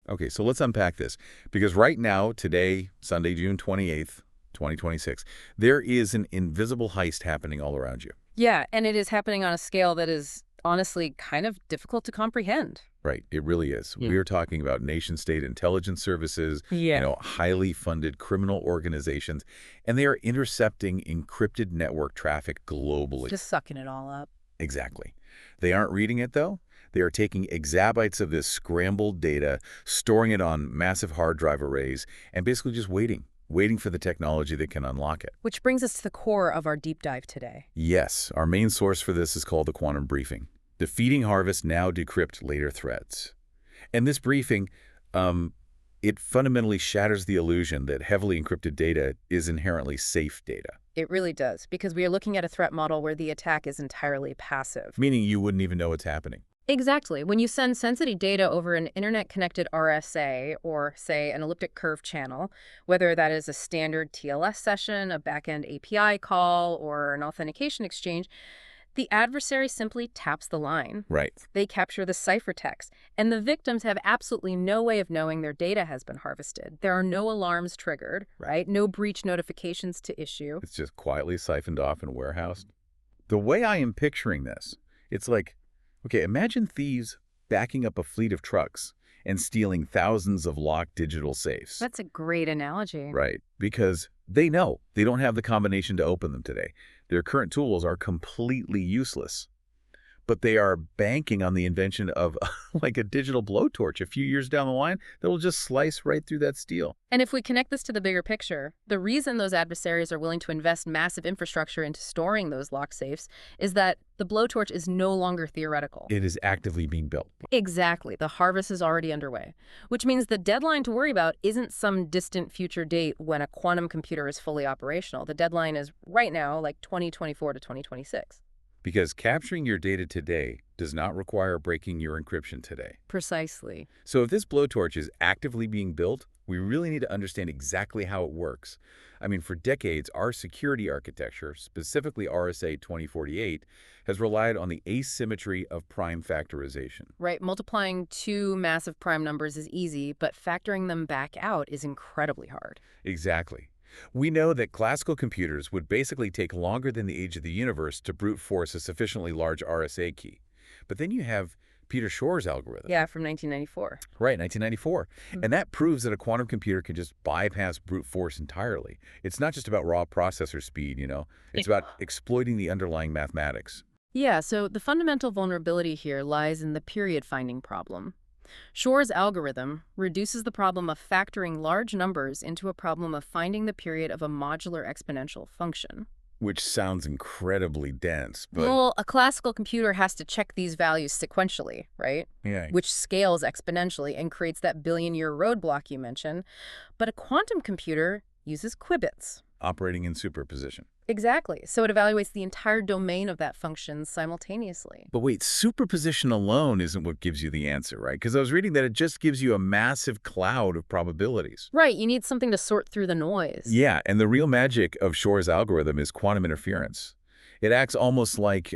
Okay, so let's unpack this. Because right now, today, Sunday, June 28th, 2026, there is an invisible heist happening all around you. Yeah, and it is happening on a scale that is honestly kind of difficult to comprehend. Right, it really is. Yeah. We are talking about nation-state intelligence services, Yeah. highly funded criminal organizations, and they are intercepting encrypted network traffic globally. Just sucking it all up. Exactly. They aren't reading it, though. They are taking exabytes of this scrambled data, storing it on massive hard drive arrays, and basically just waiting for the technology that can unlock it. Which brings us to the core of our deep dive today. Yes, our main source for this is called the Quantum Briefing, Defeating Harvest-Now-Decrypt-Later Threats. And this briefing, it fundamentally shatters the illusion that heavily encrypted data is inherently safe data. It really does, because we are looking at a threat model where the attack is entirely passive. Meaning you wouldn't even know it's happening. Exactly. When you send sensitive data over an internet-connected RSA or, say, an elliptic curve channel, whether that is a standard TLS session, a backend API call, or an authentication exchange, the adversary simply taps the line. Right. They capture the ciphertext, and the victims have absolutely no way of knowing their data has been harvested. There are no alarms triggered, right? No breach notifications to issue. It's just quietly siphoned off and warehoused. The way I am picturing this, it's like, okay, imagine thieves backing up a fleet of trucks and stealing thousands of locked digital safes. That's a great analogy. Right, because they know they don't have the combination to open them today. Their current tools are completely useless. But they are banking on the invention of like a digital blowtorch a few years down the line that will just slice right through that steel. And if we connect this to the bigger picture, the reason those adversaries are willing to invest massive infrastructure into storing those locked safes is that the blowtorch is no longer theoretical. It is actively being built. Exactly. The harvest is already underway, which means the deadline to worry about isn't some distant future date when a quantum computer is fully operational. The deadline is right now, like 2024 to 2026. Because capturing your data today does not require breaking your encryption today. Precisely. So if this blowtorch is actively being built, we really need to understand exactly how it works. I mean, for decades, our security architecture, specifically RSA 2048, has relied on the asymmetry of prime factorization. Right. Multiplying two massive prime numbers is easy, but factoring them back out is incredibly hard. Exactly. We know that classical computers would basically take longer than the age of the universe to brute force a sufficiently large RSA key. But then you have Peter Shor's algorithm. Yeah, from 1994. Right, 1994. And that proves that a quantum computer can just bypass brute force entirely. It's not just about raw processor speed, It's about exploiting the underlying mathematics. Yeah, so the fundamental vulnerability here lies in the period finding problem. Shor's algorithm reduces the problem of factoring large numbers into a problem of finding the period of a modular exponential function. Which sounds incredibly dense, but... Well, a classical computer has to check these values sequentially, right? Yeah. Which scales exponentially and creates that billion-year roadblock you mentioned. But a quantum computer uses qubits. Operating in superposition. Exactly. So it evaluates the entire domain of that function simultaneously. But wait, superposition alone isn't what gives you the answer, right? Because I was reading that it just gives you a massive cloud of probabilities. Right. You need something to sort through the noise. Yeah, and the real magic of Shor's algorithm is quantum interference. It acts almost like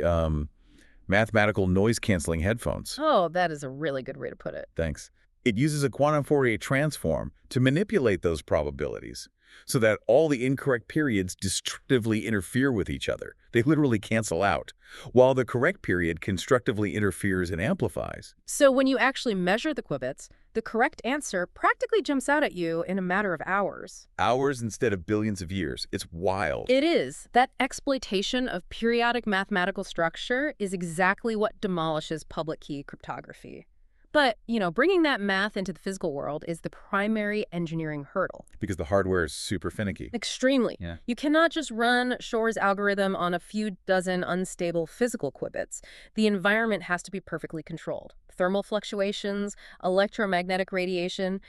mathematical noise-canceling headphones. Oh, that is a really good way to put it. Thanks. It uses a quantum Fourier transform to manipulate those probabilities so that all the incorrect periods destructively interfere with each other. They literally cancel out, while the correct period constructively interferes and amplifies. So when you actually measure the qubits, the correct answer practically jumps out at you in a matter of hours. Hours instead of billions of years. It's wild. It is. That exploitation of periodic mathematical structure is exactly what demolishes public key cryptography. But, bringing that math into the physical world is the primary engineering hurdle. Because the hardware is super finicky. Extremely. Yeah. You cannot just run Shor's algorithm on a few dozen unstable physical qubits. The environment has to be perfectly controlled. Thermal fluctuations, electromagnetic radiation,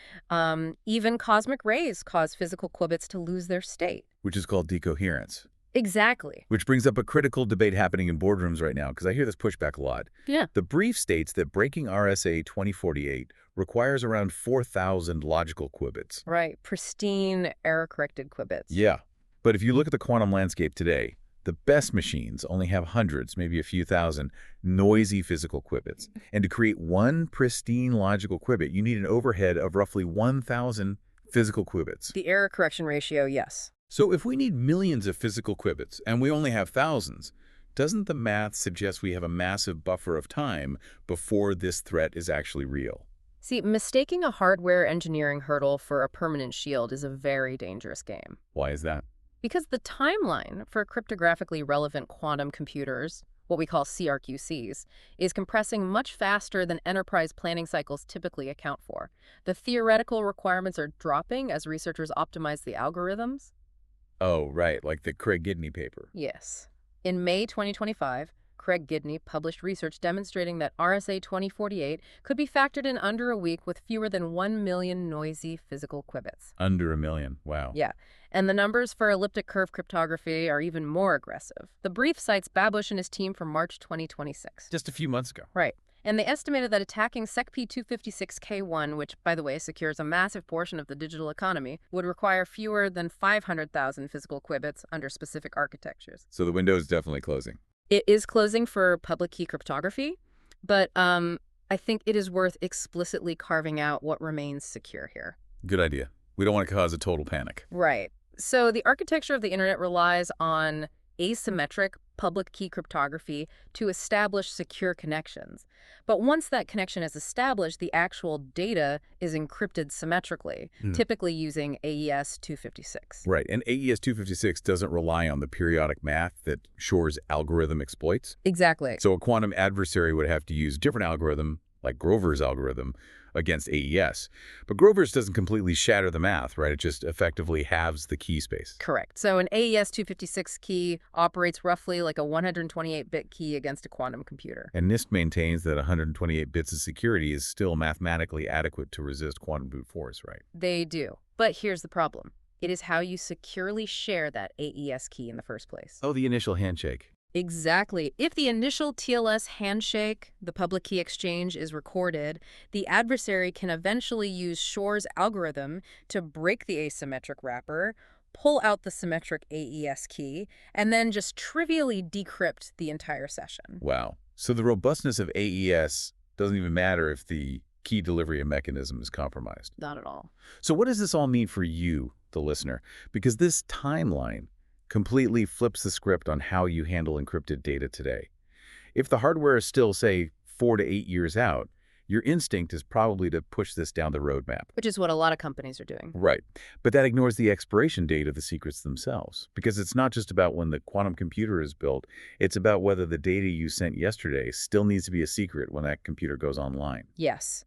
even cosmic rays cause physical qubits to lose their state. Which is called decoherence. Exactly. Which brings up a critical debate happening in boardrooms right now, because I hear this pushback a lot. Yeah. The brief states that breaking RSA 2048 requires around 4,000 logical qubits. Right. Pristine, error-corrected qubits. Yeah. But if you look at the quantum landscape today, The best machines only have hundreds, maybe a few thousand, noisy physical qubits. And to create one pristine logical qubit, you need an overhead of roughly 1,000 physical qubits. The error correction ratio, yes. So if we need millions of physical qubits, and we only have thousands, doesn't the math suggest we have a massive buffer of time before this threat is actually real? See, mistaking a hardware engineering hurdle for a permanent shield is a very dangerous game. Why is that? Because the timeline for cryptographically relevant quantum computers, what we call CRQCs, is compressing much faster than enterprise planning cycles typically account for. The theoretical requirements are dropping as researchers optimize the algorithms. Oh, right, like the Craig Gidney paper. Yes. In May 2025, Craig Gidney published research demonstrating that RSA 2048 could be factored in under a week with fewer than 1 million noisy physical qubits. Under a million, wow. Yeah, and the numbers for elliptic curve cryptography are even more aggressive. The brief cites Babush and his team from March 2026. Just a few months ago. Right. And they estimated that attacking SecP 256K1, which, by the way, secures a massive portion of the digital economy, would require fewer than 500,000 physical qubits under specific architectures. So the window is definitely closing. It is closing for public key cryptography, but I think it is worth explicitly carving out what remains secure here. Good idea. We don't want to cause a total panic. Right. So the architecture of the internet relies on asymmetric public key cryptography to establish secure connections. But once that connection is established, the actual data is encrypted symmetrically, typically using AES 256. Right, and AES 256 doesn't rely on the periodic math that Shor's algorithm exploits. Exactly. So a quantum adversary would have to use a different algorithm, like Grover's algorithm, against AES. But Grover's doesn't completely shatter the math, right? It just effectively halves the key space. Correct. So an AES 256 key operates roughly like a 128-bit key against a quantum computer. And NIST maintains that 128 bits of security is still mathematically adequate to resist quantum brute force, right? They do. But here's the problem. It is how you securely share that AES key in the first place. Oh, the initial handshake. Exactly. If the initial TLS handshake, the public key exchange, is recorded, the adversary can eventually use Shor's algorithm to break the asymmetric wrapper, pull out the symmetric AES key, and then just trivially decrypt the entire session. Wow. So the robustness of AES doesn't even matter if the key delivery mechanism is compromised. Not at all. So what does this all mean for you, the listener? Because this timeline completely flips the script on how you handle encrypted data today. If the hardware is still, say, 4 to 8 years out, your instinct is probably to push this down the roadmap. Which is what a lot of companies are doing. Right. But that ignores the expiration date of the secrets themselves. Because it's not just about when the quantum computer is built, it's about whether the data you sent yesterday still needs to be a secret when that computer goes online. Yes.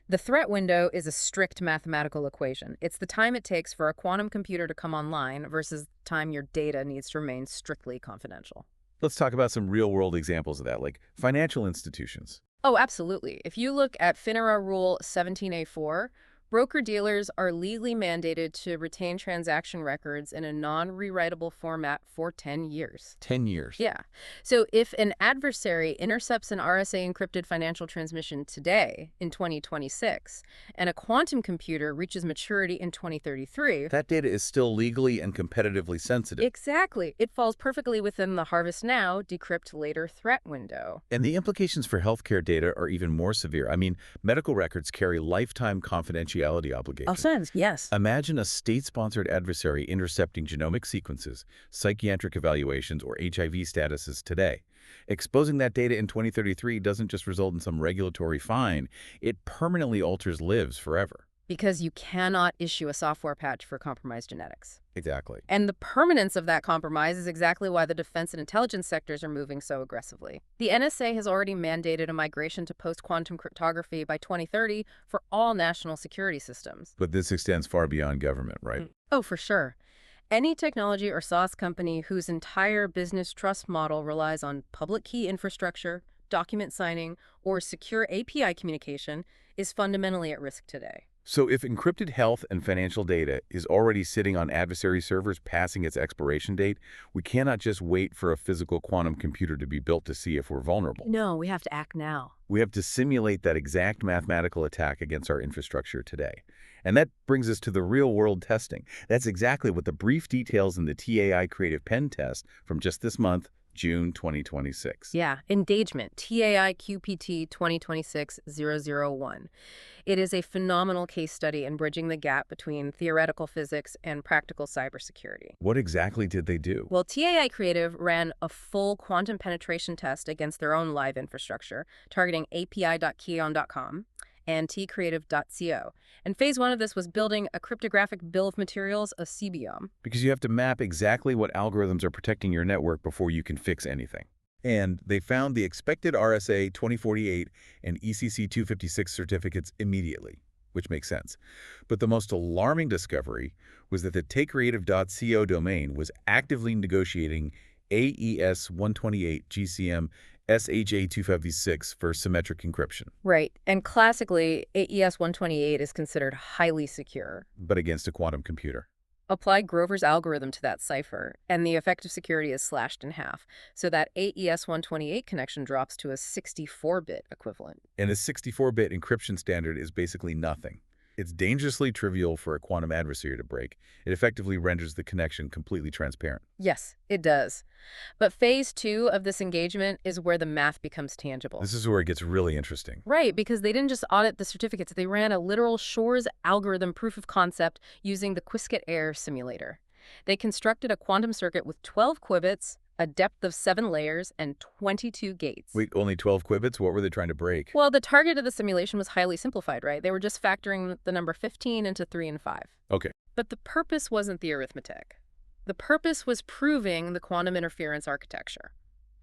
The threat window is a strict mathematical equation. It's the time it takes for a quantum computer to come online versus the time your data needs to remain strictly confidential. Let's talk about some real-world examples of that, like financial institutions. Oh, absolutely. If you look at FINRA Rule 17A4, broker-dealers are legally mandated to retain transaction records in a non-rewritable format for 10 years. 10 years. Yeah. So if an adversary intercepts an RSA encrypted financial transmission today in 2026 and a quantum computer reaches maturity in 2033, that data is still legally and competitively sensitive. Exactly. It falls perfectly within the Harvest-Now-Decrypt-Later threat window. And the implications for healthcare data are even more severe. I mean, medical records carry lifetime confidentiality obligations. Yes. Imagine a state-sponsored adversary intercepting genomic sequences, psychiatric evaluations, or HIV statuses today. Exposing that data in 2033 doesn't just result in some regulatory fine. It permanently alters lives forever. Because you cannot issue a software patch for compromised genetics. Exactly. And the permanence of that compromise is exactly why the defense and intelligence sectors are moving so aggressively. The NSA has already mandated a migration to post-quantum cryptography by 2030 for all national security systems. But this extends far beyond government, right? Oh, for sure. Any technology or SaaS company whose entire business trust model relies on public key infrastructure, document signing, or secure API communication is fundamentally at risk today. So if encrypted health and financial data is already sitting on adversary servers passing its expiration date, we cannot just wait for a physical quantum computer to be built to see if we're vulnerable. No, we have to act now. We have to simulate that exact mathematical attack against our infrastructure today. And that brings us to the real-world testing. That's exactly what the brief details in the TAI Creative pen test from just this month, June 2026. Yeah, engagement, TAI QPT 2026-001. It is a phenomenal case study in bridging the gap between theoretical physics and practical cybersecurity. What exactly did they do? Well, TAI Creative ran a full quantum penetration test against their own live infrastructure, targeting api.keyon.com and tcreative.co. And phase one of this was building a cryptographic bill of materials, a CBOM. Because you have to map exactly what algorithms are protecting your network before you can fix anything. And they found the expected RSA 2048 and ECC 256 certificates immediately, which makes sense. But the most alarming discovery was that the tcreative.co domain was actively negotiating AES 128 GCM SHA 256 for symmetric encryption. Right. And classically, AES 128 is considered highly secure. But against a quantum computer. Apply Grover's algorithm to that cipher, and the effective security is slashed in half. So that AES 128 connection drops to a 64-bit equivalent. And a 64-bit encryption standard is basically nothing. It's dangerously trivial for a quantum adversary to break. It effectively renders the connection completely transparent. Yes, it does. But phase two of this engagement is where the math becomes tangible. This is where it gets really interesting. Right, because they didn't just audit the certificates. They ran a literal Shor's algorithm proof of concept using the Qiskit Air simulator. They constructed a quantum circuit with 12 qubits, a depth of 7 layers, and 22 gates. Wait, only 12 qubits? What were they trying to break? Well, the target of the simulation was highly simplified, right? They were just factoring the number 15 into 3 and 5. Okay. But the purpose wasn't the arithmetic. The purpose was proving the quantum interference architecture.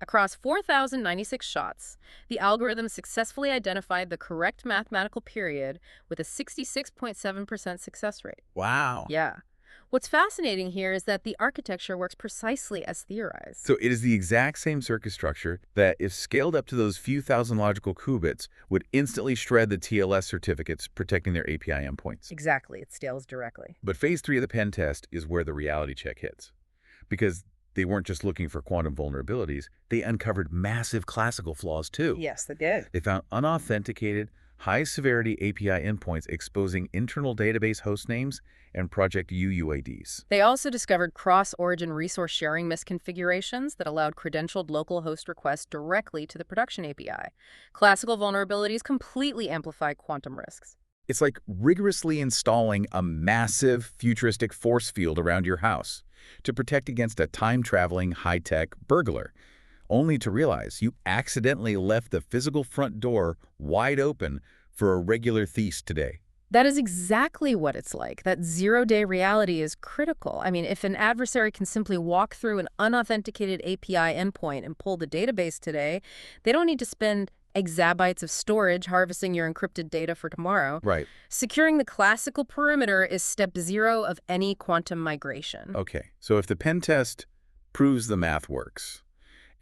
Across 4,096 shots, the algorithm successfully identified the correct mathematical period with a 66.7% success rate. Wow. Yeah. What's fascinating here is that the architecture works precisely as theorized. So it is the exact same circuit structure that, if scaled up to those few thousand logical qubits, would instantly shred the TLS certificates protecting their API endpoints. Exactly. It scales directly. But phase 3 of the pen test is where the reality check hits. Because they weren't just looking for quantum vulnerabilities, they uncovered massive classical flaws too. Yes, they did. They found unauthenticated, high-severity API endpoints exposing internal database host names and project UUIDs. They also discovered cross-origin resource sharing misconfigurations that allowed credentialed local host requests directly to the production API. Classical vulnerabilities completely amplify quantum risks. It's like rigorously installing a massive futuristic force field around your house to protect against a time-traveling high-tech burglar, only to realize you accidentally left the physical front door wide open for a regular thief today. That is exactly what it's like. That zero-day reality is critical. I mean, if an adversary can simply walk through an unauthenticated API endpoint and pull the database today, they don't need to spend exabytes of storage harvesting your encrypted data for tomorrow. Right. Securing the classical perimeter is step 0 of any quantum migration. Okay, so if the pen test proves the math works,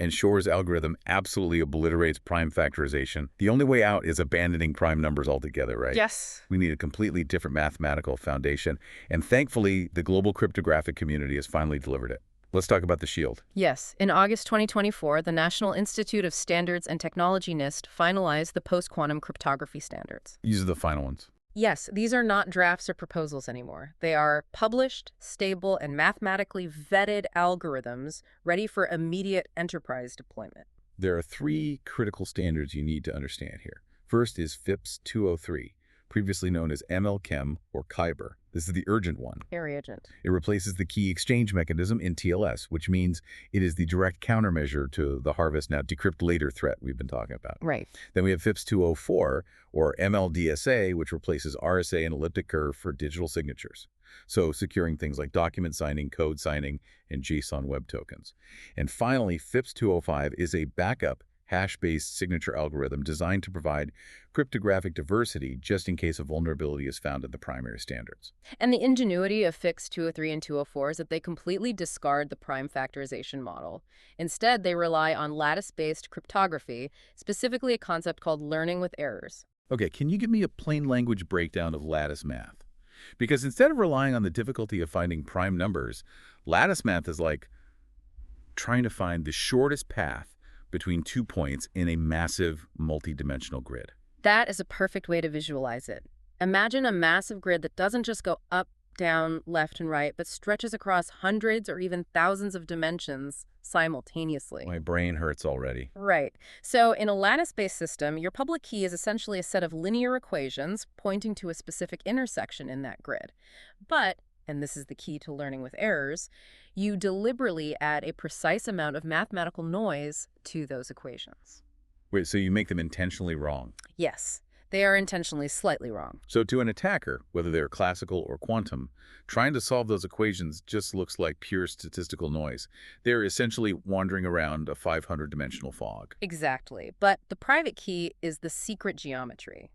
and Shor's algorithm absolutely obliterates prime factorization, the only way out is abandoning prime numbers altogether, right? Yes. We need a completely different mathematical foundation, and thankfully, the global cryptographic community has finally delivered it. Let's talk about the shield. Yes. In August 2024, the National Institute of Standards and Technology NIST finalized the post-quantum cryptography standards. These are the final ones. Yes, these are not drafts or proposals anymore. They are published, stable, and mathematically vetted algorithms ready for immediate enterprise deployment. There are 3 critical standards you need to understand here. First is FIPS 203, previously known as ML-KEM or Kyber. This is the urgent one. Very urgent. It replaces the key exchange mechanism in TLS, which means it is the direct countermeasure to the Harvest-Now-Decrypt-Later threat we've been talking about. Right. Then we have FIPS 204, or ML-DSA, which replaces RSA and elliptic curve for digital signatures. So securing things like document signing, code signing, and JSON web tokens. And finally, FIPS 205 is a backup hash-based signature algorithm designed to provide cryptographic diversity just in case a vulnerability is found in the primary standards. And the ingenuity of FIPS 203 and 204 is that they completely discard the prime factorization model. Instead, they rely on lattice-based cryptography, specifically a concept called learning with errors. Okay, can you give me a plain language breakdown of lattice math? Because instead of relying on the difficulty of finding prime numbers, lattice math is like trying to find the shortest path between 2 points in a massive multi-dimensional grid. That is a perfect way to visualize it. Imagine a massive grid that doesn't just go up, down, left, and right, but stretches across hundreds or even thousands of dimensions simultaneously. My brain hurts already. Right. So in a lattice-based system, your public key is essentially a set of linear equations pointing to a specific intersection in that grid. But, and this is the key to learning with errors, you deliberately add a precise amount of mathematical noise to those equations. Wait, so you make them intentionally wrong? Yes, they are intentionally slightly wrong. So to an attacker, whether they're classical or quantum, trying to solve those equations just looks like pure statistical noise. They're essentially wandering around a 500-dimensional fog. Exactly. But the private key is the secret geometry.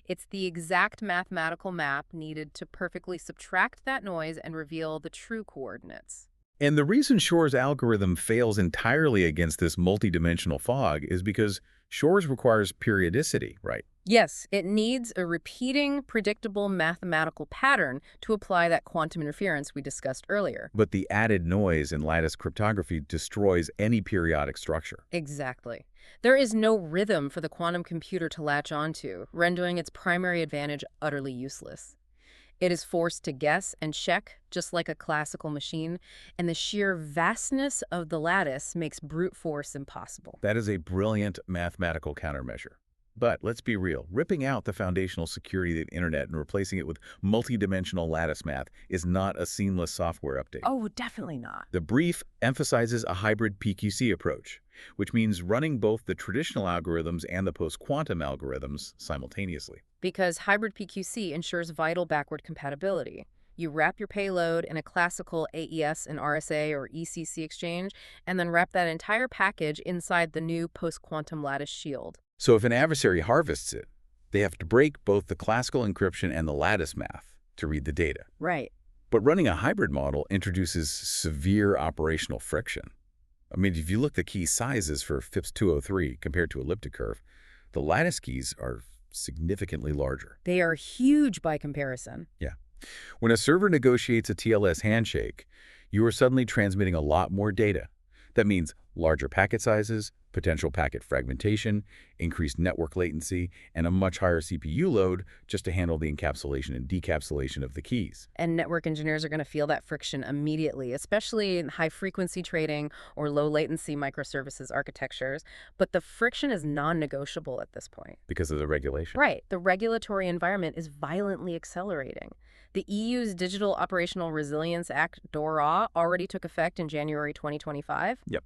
It's the exact mathematical map needed to perfectly subtract that noise and reveal the true coordinates. And the reason Shor's algorithm fails entirely against this multidimensional fog is because Shor's requires periodicity, right? Yes, it needs a repeating, predictable mathematical pattern to apply that quantum interference we discussed earlier. But the added noise in lattice cryptography destroys any periodic structure. Exactly. There is no rhythm for the quantum computer to latch onto, rendering its primary advantage utterly useless. It is forced to guess and check, just like a classical machine, and the sheer vastness of the lattice makes brute force impossible. That is a brilliant mathematical countermeasure. But let's be real, ripping out the foundational security of the internet and replacing it with multidimensional lattice math is not a seamless software update. Oh, definitely not. The brief emphasizes a hybrid PQC approach, which means running both the traditional algorithms and the post-quantum algorithms simultaneously. Because hybrid PQC ensures vital backward compatibility. You wrap your payload in a classical AES and RSA or ECC exchange, and then wrap that entire package inside the new post-quantum lattice shield. So if an adversary harvests it, they have to break both the classical encryption and the lattice math to read the data. Right. But running a hybrid model introduces severe operational friction. I mean, if you look at the key sizes for FIPS 203 compared to elliptic curve, the lattice keys are significantly larger. They are huge by comparison. Yeah. When a server negotiates a TLS handshake, you are suddenly transmitting a lot more data. That means larger packet sizes, potential packet fragmentation, increased network latency, and a much higher CPU load just to handle the encapsulation and decapsulation of the keys. And network engineers are going to feel that friction immediately, especially in high-frequency trading or low-latency microservices architectures. But the friction is non-negotiable at this point. Because of the regulation. Right. The regulatory environment is violently accelerating. The EU's Digital Operational Resilience Act, DORA, already took effect in January 2025. Yep.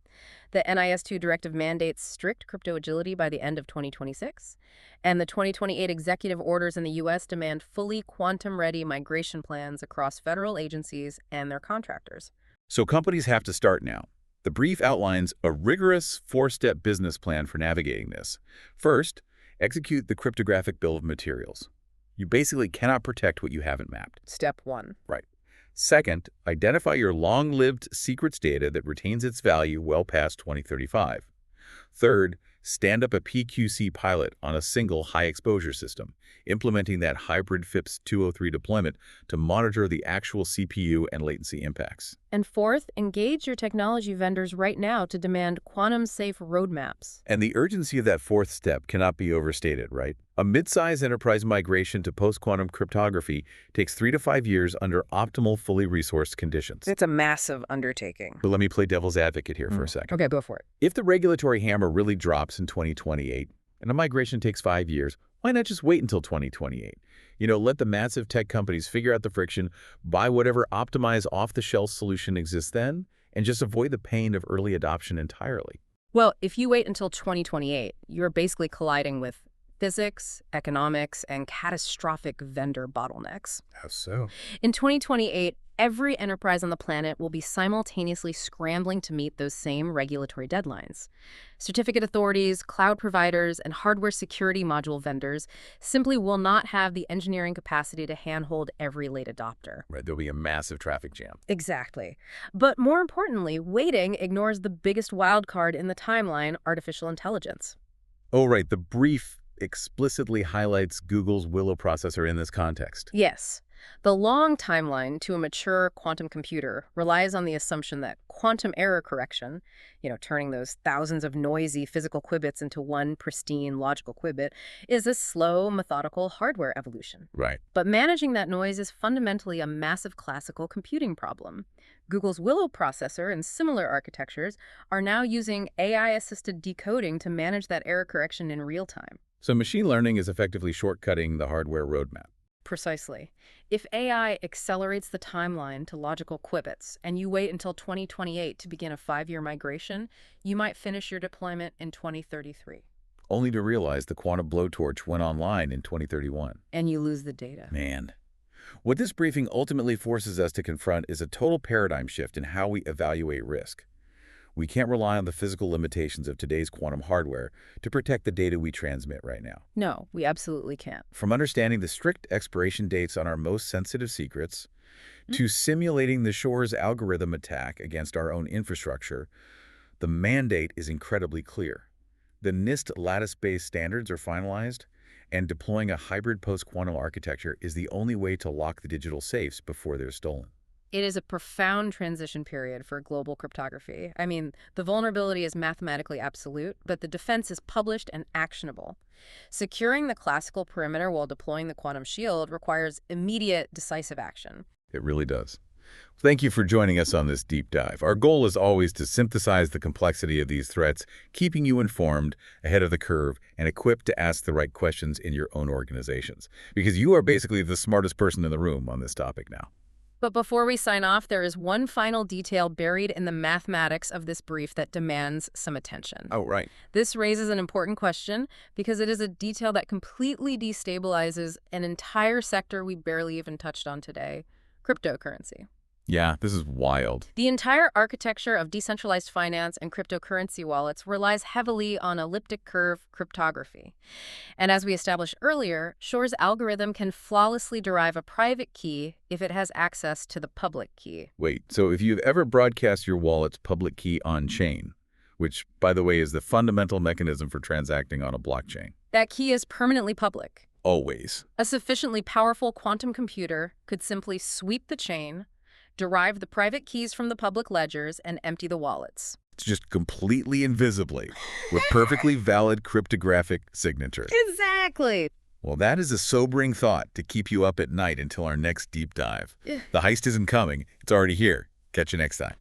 The NIS2 directive mandates strict crypto agility by the end of 2026. And the 2028 executive orders in the U.S. demand fully quantum-ready migration plans across federal agencies and their contractors. So companies have to start now. The brief outlines a rigorous 4-step business plan for navigating this. First, execute the cryptographic bill of materials. You basically cannot protect what you haven't mapped. Step 1. Right. Second, identify your long-lived secrets data that retains its value well past 2035. Third, stand up a PQC pilot on a single high-exposure system, implementing that hybrid FIPS 203 deployment to monitor the actual CPU and latency impacts. And fourth, engage your technology vendors right now to demand quantum-safe roadmaps. And the urgency of that fourth step cannot be overstated, right? A mid-size enterprise migration to post-quantum cryptography takes 3 to 5 years under optimal, fully resourced conditions. It's a massive undertaking. But let me play devil's advocate here for a second. Okay, go for it. If the regulatory hammer really drops in 2028 and a migration takes 5 years, why not just wait until 2028? Let the massive tech companies figure out the friction, buy whatever optimized off-the-shelf solution exists then, and just avoid the pain of early adoption entirely. Well, if you wait until 2028, you're basically colliding with physics, economics, and catastrophic vendor bottlenecks. How so? In 2028, every enterprise on the planet will be simultaneously scrambling to meet those same regulatory deadlines. Certificate authorities, cloud providers, and hardware security module vendors simply will not have the engineering capacity to handhold every late adopter. Right, there'll be a massive traffic jam. Exactly. But more importantly, waiting ignores the biggest wild card in the timeline, artificial intelligence. Oh, right, the brief explicitly highlights Google's Willow processor in this context. Yes. The long timeline to a mature quantum computer relies on the assumption that quantum error correction, turning those thousands of noisy physical qubits into one pristine logical qubit, is a slow, methodical hardware evolution. Right. But managing that noise is fundamentally a massive classical computing problem. Google's Willow processor and similar architectures are now using AI-assisted decoding to manage that error correction in real time. So machine learning is effectively shortcutting the hardware roadmap. Precisely. If AI accelerates the timeline to logical qubits and you wait until 2028 to begin a 5-year migration, you might finish your deployment in 2033. Only to realize the quantum blowtorch went online in 2031. And you lose the data. Man. What this briefing ultimately forces us to confront is a total paradigm shift in how we evaluate risk. We can't rely on the physical limitations of today's quantum hardware to protect the data we transmit right now. No, we absolutely can't. From understanding the strict expiration dates on our most sensitive secrets, to simulating the Shor's algorithm attack against our own infrastructure, the mandate is incredibly clear. The NIST lattice-based standards are finalized, and deploying a hybrid post-quantum architecture is the only way to lock the digital safes before they're stolen. It is a profound transition period for global cryptography. I mean, the vulnerability is mathematically absolute, but the defense is published and actionable. Securing the classical perimeter while deploying the quantum shield requires immediate, decisive action. It really does. Thank you for joining us on this deep dive. Our goal is always to synthesize the complexity of these threats, keeping you informed, ahead of the curve, and equipped to ask the right questions in your own organizations. Because you are basically the smartest person in the room on this topic now. But before we sign off, there is one final detail buried in the mathematics of this brief that demands some attention. Oh, right. This raises an important question because it is a detail that completely destabilizes an entire sector we barely even touched on today: cryptocurrency. Yeah, this is wild. The entire architecture of decentralized finance and cryptocurrency wallets relies heavily on elliptic curve cryptography. And as we established earlier, Shor's algorithm can flawlessly derive a private key if it has access to the public key. Wait, so if you've ever broadcast your wallet's public key on-chain, which, by the way, is the fundamental mechanism for transacting on a blockchain. That key is permanently public. Always. A sufficiently powerful quantum computer could simply sweep the chain, derive the private keys from the public ledgers, and empty the wallets. It's just completely invisibly, with perfectly valid cryptographic signatures. Exactly. Well, that is a sobering thought to keep you up at night until our next deep dive. The heist isn't coming. It's already here. Catch you next time.